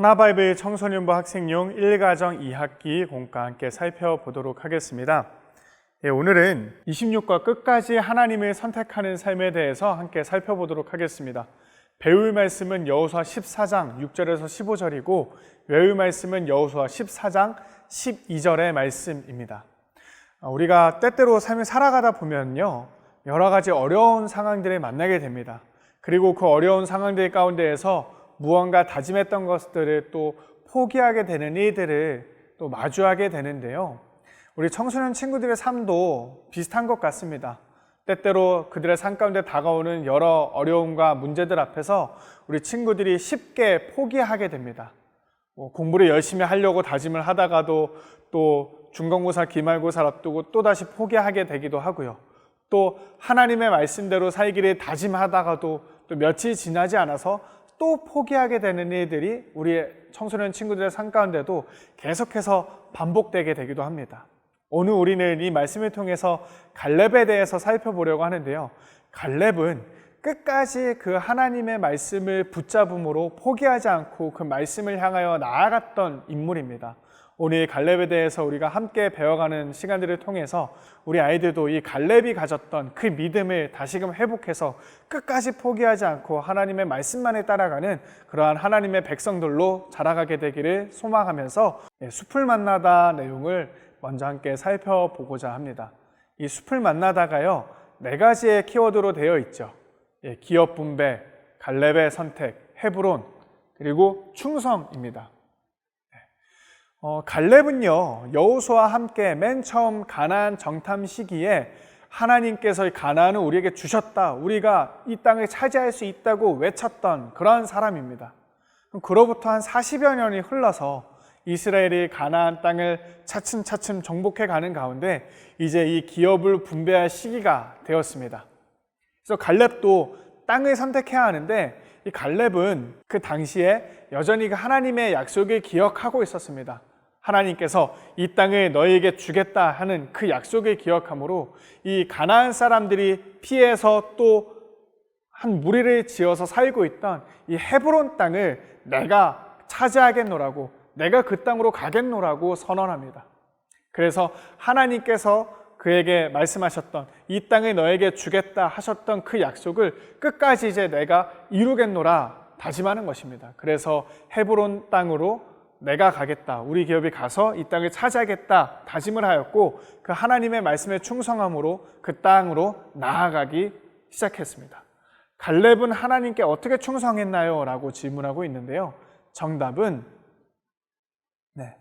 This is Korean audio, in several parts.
하나바이블 청소년부 학생용 1가정 2학기 공과 함께 살펴보도록 하겠습니다. 오늘은 26과 끝까지 하나님을 선택하는 삶에 대해서 함께 살펴보도록 하겠습니다. 배울 말씀은 여호수아 14장 6절에서 15절이고 외울 말씀은 여호수아 14장 12절의 말씀입니다. 우리가 때때로 삶을 살아가다 보면요, 여러 가지 어려운 상황들을 만나게 됩니다. 그리고 그 어려운 상황들 가운데에서 무언가 다짐했던 것들을 또 포기하게 되는 일들을 또 마주하게 되는데요. 우리 청소년 친구들의 삶도 비슷한 것 같습니다. 때때로 그들의 삶 가운데 다가오는 여러 어려움과 문제들 앞에서 우리 친구들이 쉽게 포기하게 됩니다. 공부를 열심히 하려고 다짐을 하다가도 또 중간고사, 기말고사를 앞두고 또다시 포기하게 되기도 하고요. 또 하나님의 말씀대로 살기를 다짐하다가도 또 며칠 지나지 않아서 또 포기하게 되는 일들이 우리의 청소년 친구들의 삶 가운데도 계속해서 반복되게 되기도 합니다. 오늘 우리는 이 말씀을 통해서 갈렙에 대해서 살펴보려고 하는데요. 갈렙은 끝까지 그 하나님의 말씀을 붙잡음으로 포기하지 않고 그 말씀을 향하여 나아갔던 인물입니다. 오늘 갈렙에 대해서 우리가 함께 배워가는 시간들을 통해서 우리 아이들도 이 갈렙이 가졌던 그 믿음을 다시금 회복해서 끝까지 포기하지 않고 하나님의 말씀만을 따라가는 그러한 하나님의 백성들로 자라가게 되기를 소망하면서 숲을 만나다 내용을 먼저 함께 살펴보고자 합니다. 이 숲을 만나다가요, 4가지의 키워드로 되어 있죠. 기업 분배, 갈렙의 선택, 헤브론, 그리고 충성입니다. 갈렙은요, 여호수아와 함께 맨 처음 가나안 정탐 시기에 하나님께서 가나안을 우리에게 주셨다, 우리가 이 땅을 차지할 수 있다고 외쳤던 그러한 사람입니다. 그로부터 한 40여 년이 흘러서 이스라엘이 가나안 땅을 차츰차츰 정복해 가는 가운데 이제 이 기업을 분배할 시기가 되었습니다. 그래서 갈렙도 땅을 선택해야 하는데 이 갈렙은 그 당시에 여전히 하나님의 약속을 기억하고 있었습니다. 하나님께서 이 땅을 너희에게 주겠다 하는 그 약속을 기억함으로 이 가나안 사람들이 피해서 또 한 무리를 지어서 살고 있던 이 헤브론 땅을 내가 차지하겠노라고, 내가 그 땅으로 가겠노라고 선언합니다. 그래서 하나님께서 그에게 말씀하셨던 이 땅을 너에게 주겠다 하셨던 그 약속을 끝까지 이제 내가 이루겠노라 다짐하는 것입니다. 그래서 헤브론 땅으로 내가 가겠다, 우리 기업이 가서 이 땅을 차지하겠다 다짐을 하였고 그 하나님의 말씀에 충성함으로 그 땅으로 나아가기 시작했습니다. 갈렙은 하나님께 어떻게 충성했나요? 라고 질문하고 있는데요. 정답은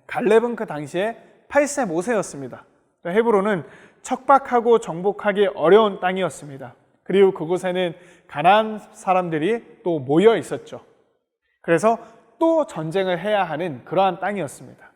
갈렙은 그 당시에 8세 모세였습니다. 헤브론은 척박하고 정복하기 어려운 땅이었습니다. 그리고 그곳에는 가나안 사람들이 또 모여 있었죠. 그래서 또 전쟁을 해야 하는 그러한 땅이었습니다.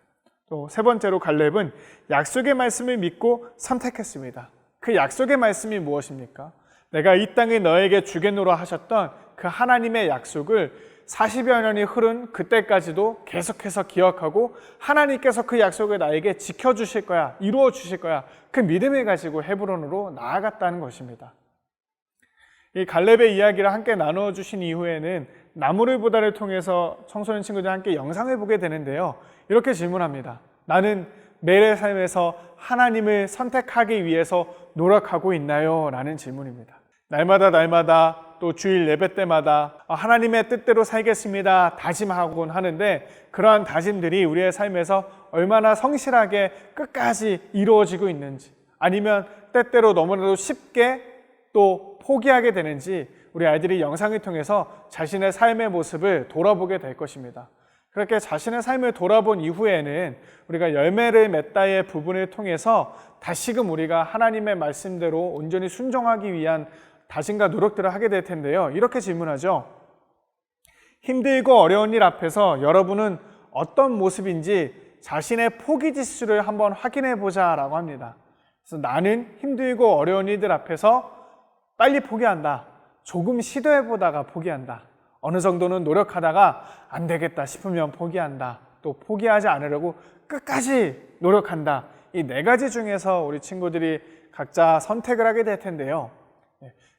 또 세 번째로 갈렙은 약속의 말씀을 믿고 선택했습니다. 그 약속의 말씀이 무엇입니까? 내가 이 땅을 너에게 주겠노라 하셨던 그 하나님의 약속을 40여 년이 흐른 그때까지도 계속해서 기억하고 하나님께서 그 약속을 나에게 지켜주실 거야, 이루어 주실 거야, 그 믿음을 가지고 헤브론으로 나아갔다는 것입니다. 이 갈렙의 이야기를 함께 나누어 주신 이후에는 나무를 보다를 통해서 청소년 친구들과 함께 영상을 보게 되는데요. 이렇게 질문합니다. 나는 매일의 삶에서 하나님을 선택하기 위해서 노력하고 있나요? 라는 질문입니다. 날마다 또 주일 예배 때마다 하나님의 뜻대로 살겠습니다 다짐하곤 하는데 그러한 다짐들이 우리의 삶에서 얼마나 성실하게 끝까지 이루어지고 있는지, 아니면 때때로 너무나도 쉽게 또 포기하게 되는지 우리 아이들이 영상을 통해서 자신의 삶의 모습을 돌아보게 될 것입니다. 그렇게 자신의 삶을 돌아본 이후에는 우리가 열매를 맺다의 부분을 통해서 다시금 우리가 하나님의 말씀대로 온전히 순종하기 위한 다짐과 노력들을 하게 될 텐데요. 이렇게 질문하죠. 힘들고 어려운 일 앞에서 여러분은 어떤 모습인지 자신의 포기 지수를 한번 확인해 보자 라고 합니다. 그래서 나는 힘들고 어려운 일들 앞에서 빨리 포기한다, 조금 시도해 보다가 포기한다, 어느 정도는 노력하다가 안 되겠다 싶으면 포기한다, 또 포기하지 않으려고 끝까지 노력한다. 이 4가지 중에서 우리 친구들이 각자 선택을 하게 될 텐데요.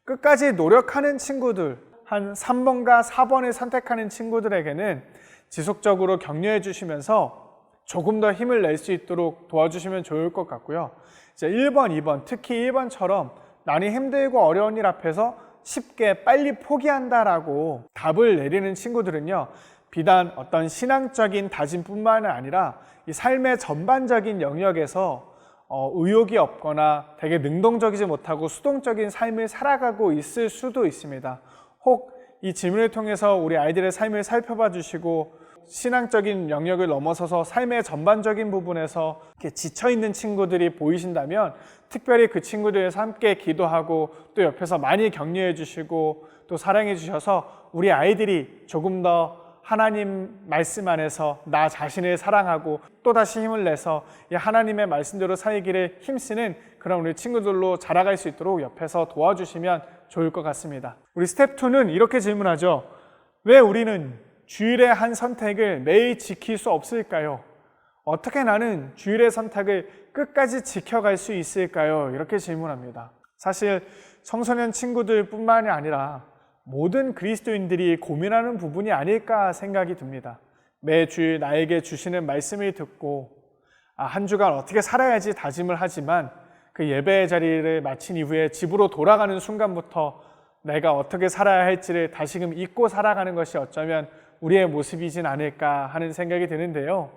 끝까지 노력하는 친구들, 한 3번과 4번을 선택하는 친구들에게는 지속적으로 격려해 주시면서 조금 더 힘을 낼 수 있도록 도와주시면 좋을 것 같고요. 이제 1번, 2번, 특히 1번처럼 많이 힘들고 어려운 일 앞에서 쉽게 빨리 포기한다라고 답을 내리는 친구들은요, 비단 어떤 신앙적인 다짐뿐만 아니라 이 삶의 전반적인 영역에서 의욕이 없거나 되게 능동적이지 못하고 수동적인 삶을 살아가고 있을 수도 있습니다. 혹 이 질문을 통해서 우리 아이들의 삶을 살펴봐 주시고 신앙적인 영역을 넘어서서 삶의 전반적인 부분에서 이렇게 지쳐있는 친구들이 보이신다면 특별히 그 친구들에서 함께 기도하고 또 옆에서 많이 격려해 주시고 또 사랑해 주셔서 우리 아이들이 조금 더 하나님 말씀 안에서 나 자신을 사랑하고 또다시 힘을 내서 이 하나님의 말씀대로 살기를 힘쓰는 그런 우리 친구들로 자라갈 수 있도록 옆에서 도와주시면 좋을 것 같습니다. 우리 스텝 2는 이렇게 질문하죠. 왜 우리는 주일의 한 선택을 매일 지킬 수 없을까요? 어떻게 나는 주일의 선택을 끝까지 지켜갈 수 있을까요? 이렇게 질문합니다. 사실 청소년 친구들 뿐만이 아니라 모든 그리스도인들이 고민하는 부분이 아닐까 생각이 듭니다. 매주일 나에게 주시는 말씀을 듣고 한 주간 어떻게 살아야지 다짐을 하지만 그 예배의 자리를 마친 이후에 집으로 돌아가는 순간부터 내가 어떻게 살아야 할지를 다시금 잊고 살아가는 것이 어쩌면 우리의 모습이진 않을까 하는 생각이 드는데요.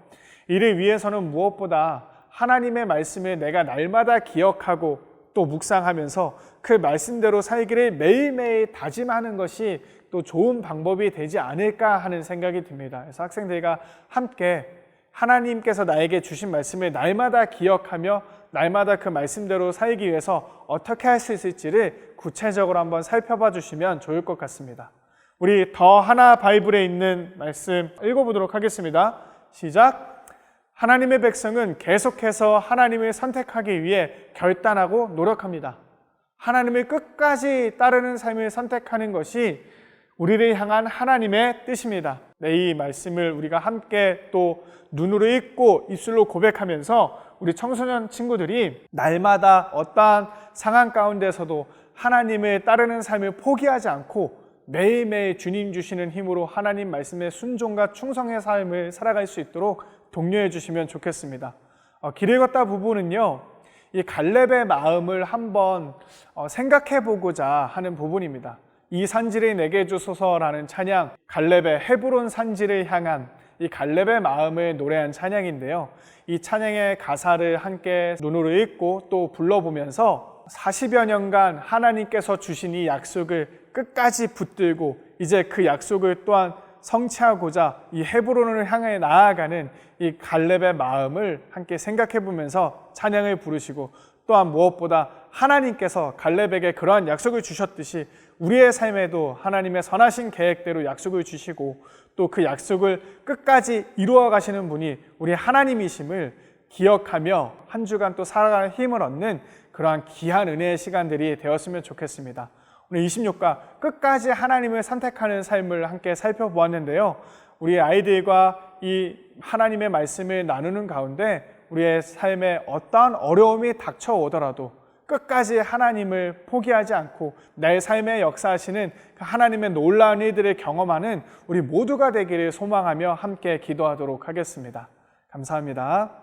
이를 위해서는 무엇보다 하나님의 말씀을 내가 날마다 기억하고 또 묵상하면서 그 말씀대로 살기를 매일매일 다짐하는 것이 또 좋은 방법이 되지 않을까 하는 생각이 듭니다. 그래서 학생들과 함께 하나님께서 나에게 주신 말씀을 날마다 기억하며 날마다 그 말씀대로 살기 위해서 어떻게 할 수 있을지를 구체적으로 한번 살펴봐 주시면 좋을 것 같습니다. 우리 더 하나 바이블에 있는 말씀 읽어보도록 하겠습니다. 시작! 하나님의 백성은 계속해서 하나님을 선택하기 위해 결단하고 노력합니다. 하나님을 끝까지 따르는 삶을 선택하는 것이 우리를 향한 하나님의 뜻입니다. 이 말씀을 우리가 함께 또 눈으로 읽고 입술로 고백하면서 우리 청소년 친구들이 날마다 어떠한 상황 가운데서도 하나님을 따르는 삶을 포기하지 않고 매일매일 주님 주시는 힘으로 하나님 말씀의 순종과 충성의 삶을 살아갈 수 있도록 독려해 주시면 좋겠습니다. 길을 걷다 부분은요, 이 갈렙의 마음을 한번 생각해 보고자 하는 부분입니다. 이 산지를 내게 주소서라는 찬양, 갈렙의 헤브론 산지를 향한 이 갈렙의 마음을 노래한 찬양인데요. 이 찬양의 가사를 함께 눈으로 읽고 또 불러보면서 40여 년간 하나님께서 주신 이 약속을 끝까지 붙들고 이제 그 약속을 또한 성취하고자 이 헤브론을 향해 나아가는 이 갈렙의 마음을 함께 생각해 보면서 찬양을 부르시고 또한 무엇보다 하나님께서 갈렙에게 그러한 약속을 주셨듯이 우리의 삶에도 하나님의 선하신 계획대로 약속을 주시고 또 그 약속을 끝까지 이루어 가시는 분이 우리 하나님이심을 기억하며 한 주간 또 살아가는 힘을 얻는 그러한 귀한 은혜의 시간들이 되었으면 좋겠습니다. 오늘 26과 끝까지 하나님을 선택하는 삶을 함께 살펴보았는데요. 우리 아이들과 이 하나님의 말씀을 나누는 가운데 우리의 삶에 어떠한 어려움이 닥쳐오더라도 끝까지 하나님을 포기하지 않고 내 삶에 역사하시는 하나님의 놀라운 일들을 경험하는 우리 모두가 되기를 소망하며 함께 기도하도록 하겠습니다. 감사합니다.